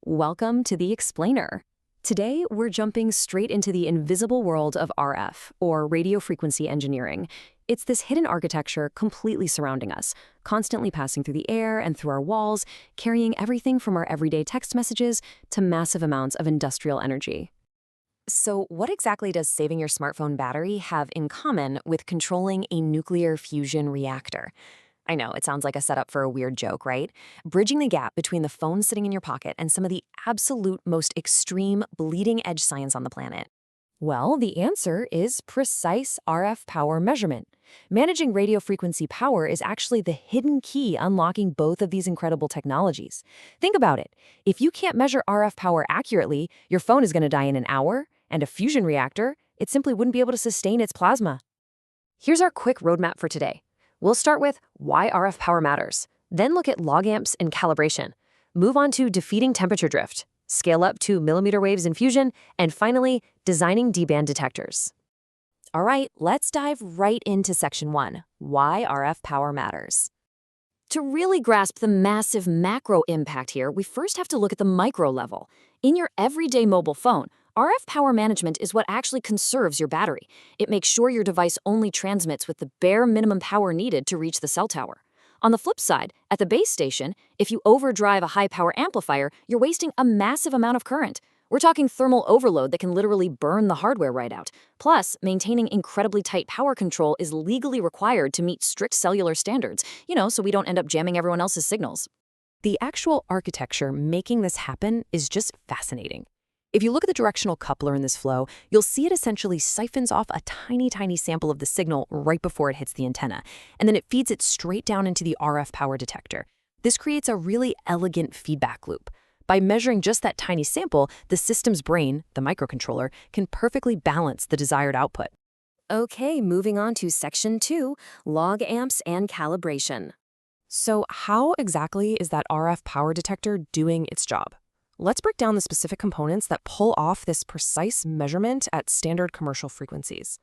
Welcome to the Explainer. Today, we're jumping straight into the invisible world of RF, or radio frequency engineering. It's this hidden architecture completely surrounding us, constantly passing through the air and through our walls, carrying everything from our everyday text messages to massive amounts of industrial energy. So, what exactly does saving your smartphone battery have in common with controlling a nuclear fusion reactor? I know, it sounds like a setup for a weird joke, right? Bridging the gap between the phone sitting in your pocket and some of the absolute most extreme bleeding-edge science on the planet. Well, the answer is precise RF power measurement. Managing radio frequency power is actually the hidden key unlocking both of these incredible technologies. Think about it. If you can't measure RF power accurately, your phone is going to die in an hour, and a fusion reactor, it simply wouldn't be able to sustain its plasma. Here's our quick roadmap for today. We'll start with why RF power matters, then look at log amps and calibration, move on to defeating temperature drift, scale up to millimeter waves in fusion, and finally, designing D-band detectors. All right, let's dive right into section 1, why RF power matters. To really grasp the massive macro impact here, we first have to look at the micro level. In your everyday mobile phone, RF power management is what actually conserves your battery. It makes sure your device only transmits with the bare minimum power needed to reach the cell tower. On the flip side, at the base station, if you overdrive a high-power amplifier, you're wasting a massive amount of current. We're talking thermal overload that can literally burn the hardware right out. Plus, maintaining incredibly tight power control is legally required to meet strict cellular standards, so we don't end up jamming everyone else's signals. The actual architecture making this happen is just fascinating. If you look at the directional coupler in this flow, you'll see it essentially siphons off a tiny sample of the signal right before it hits the antenna, and then it feeds it straight down into the RF power detector. This creates a really elegant feedback loop. By measuring just that tiny sample, the system's brain, the microcontroller, can perfectly balance the desired output. Okay, moving on to section 2, log amps and calibration. So how exactly is that RF power detector doing its job? Let's break down the specific components that pull off this precise measurement at standard commercial frequencies.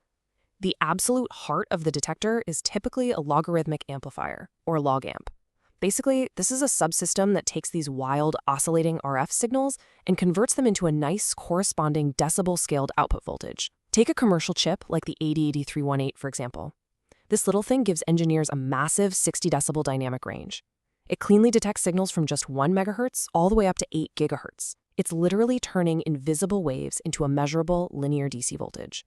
The absolute heart of the detector is typically a logarithmic amplifier, or log amp. Basically, this is a subsystem that takes these wild, oscillating RF signals and converts them into a nice, corresponding decibel-scaled output voltage. Take a commercial chip like the 808318, for example. This little thing gives engineers a massive 60 decibel dynamic range. It cleanly detects signals from just 1 megahertz all the way up to 8 gigahertz. It's literally turning invisible waves into a measurable linear DC voltage.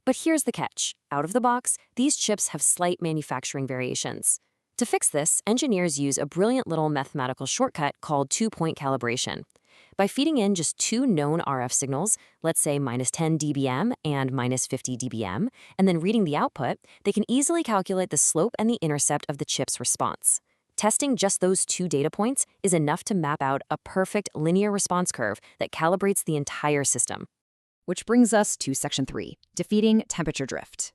But here's the catch. Out of the box, these chips have slight manufacturing variations. To fix this, engineers use a brilliant little mathematical shortcut called two-point calibration. By feeding in just two known RF signals, let's say -10 dBm and -50 dBm, and then reading the output, they can easily calculate the slope and the intercept of the chip's response. Testing just those two data points is enough to map out a perfect linear response curve that calibrates the entire system. Which brings us to section 3, defeating temperature drift.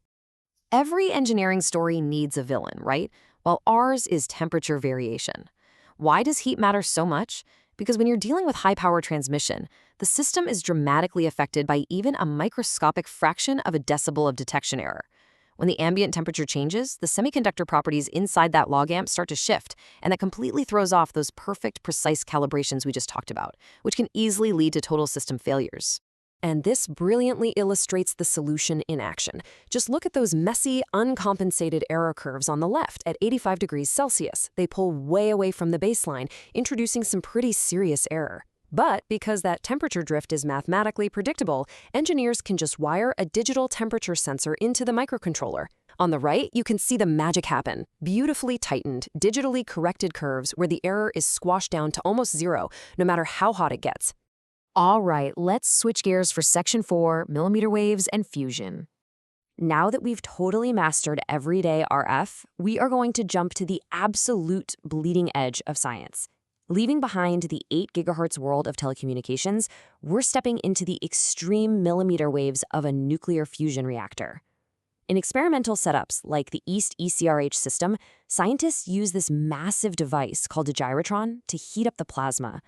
Every engineering story needs a villain, right? While ours is temperature variation. Why does heat matter so much? Because when you're dealing with high-power transmission, the system is dramatically affected by even a microscopic fraction of a decibel of detection error. When the ambient temperature changes, the semiconductor properties inside that log amp start to shift, and that completely throws off those perfect, precise calibrations we just talked about, which can easily lead to total system failures. And this brilliantly illustrates the solution in action. Just look at those messy, uncompensated error curves on the left at 85 degrees Celsius. They pull way away from the baseline, introducing some pretty serious error. But because that temperature drift is mathematically predictable, engineers can just wire a digital temperature sensor into the microcontroller. On the right, you can see the magic happen. Beautifully tightened, digitally corrected curves where the error is squashed down to almost zero, no matter how hot it gets. All right, let's switch gears for section 4, millimeter waves and fusion. Now that we've totally mastered everyday RF, we are going to jump to the absolute bleeding edge of science. Leaving behind the 8 gigahertz world of telecommunications, we're stepping into the extreme millimeter waves of a nuclear fusion reactor. In experimental setups like the East ECRH system, scientists use this massive device called a gyrotron to heat up the plasma.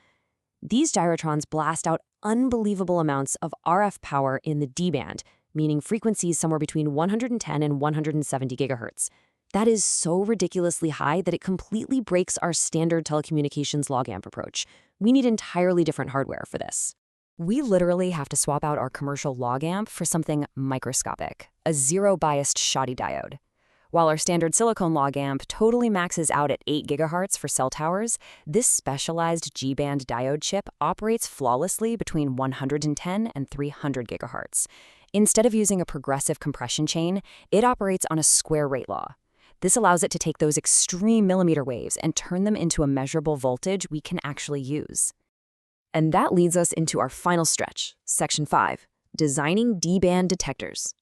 These gyrotrons blast out unbelievable amounts of RF power in the D-band, meaning frequencies somewhere between 110 and 170 gigahertz. That is so ridiculously high that it completely breaks our standard telecommunications log amp approach. We need entirely different hardware for this. We literally have to swap out our commercial log amp for something microscopic, a zero-biased shoddy diode. While our standard silicone log amp totally maxes out at 8 GHz for cell towers, this specialized G-band diode chip operates flawlessly between 110 and 300 GHz. Instead of using a progressive compression chain, it operates on a square rate law. This allows it to take those extreme millimeter waves and turn them into a measurable voltage we can actually use. And that leads us into our final stretch, Section 5, Designing D-band Detectors.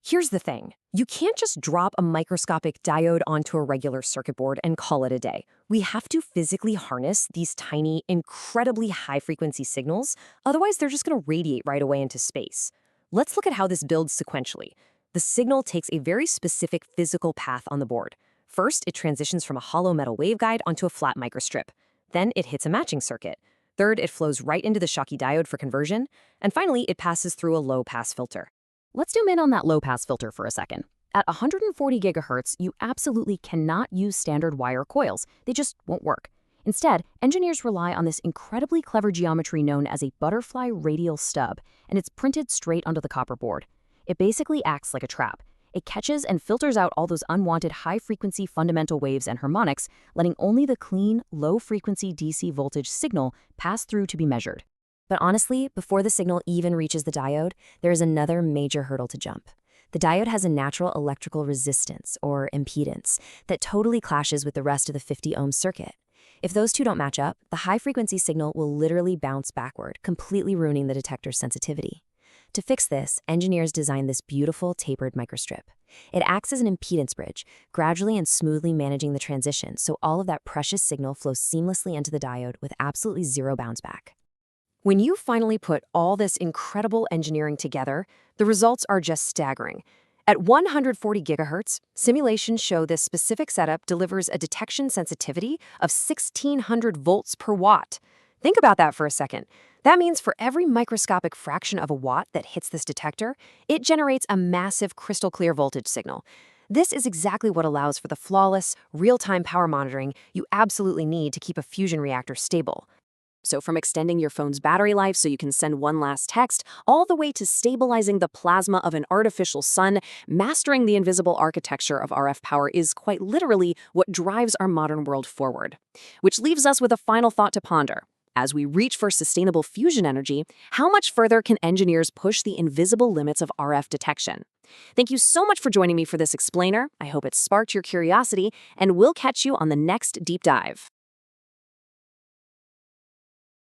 Here's the thing. You can't just drop a microscopic diode onto a regular circuit board and call it a day. We have to physically harness these tiny, incredibly high-frequency signals, otherwise they're just going to radiate right away into space. Let's look at how this builds sequentially. The signal takes a very specific physical path on the board. First, it transitions from a hollow metal waveguide onto a flat microstrip. Then it hits a matching circuit. Third, it flows right into the Schottky diode for conversion. And finally, it passes through a low-pass filter. Let's zoom in on that low-pass filter for a second. At 140 GHz, you absolutely cannot use standard wire coils. They just won't work. Instead, engineers rely on this incredibly clever geometry known as a butterfly radial stub, and it's printed straight onto the copper board. It basically acts like a trap. It catches and filters out all those unwanted high-frequency fundamental waves and harmonics, letting only the clean, low-frequency DC voltage signal pass through to be measured. But honestly, before the signal even reaches the diode, there is another major hurdle to jump. The diode has a natural electrical resistance, or impedance, that totally clashes with the rest of the 50-ohm circuit. If those two don't match up, the high-frequency signal will literally bounce backward, completely ruining the detector's sensitivity. To fix this, engineers designed this beautiful tapered microstrip. It acts as an impedance bridge, gradually and smoothly managing the transition so all of that precious signal flows seamlessly into the diode with absolutely zero bounce back. When you finally put all this incredible engineering together, the results are just staggering. At 140 GHz, simulations show this specific setup delivers a detection sensitivity of 1600 volts per watt. Think about that for a second. That means for every microscopic fraction of a watt that hits this detector, it generates a massive crystal clear voltage signal. This is exactly what allows for the flawless, real-time power monitoring you absolutely need to keep a fusion reactor stable. So from extending your phone's battery life so you can send one last text, all the way to stabilizing the plasma of an artificial sun, mastering the invisible architecture of RF power is quite literally what drives our modern world forward. Which leaves us with a final thought to ponder. As we reach for sustainable fusion energy, how much further can engineers push the invisible limits of RF detection? Thank you so much for joining me for this explainer. I hope it sparked your curiosity, and we'll catch you on the next deep dive.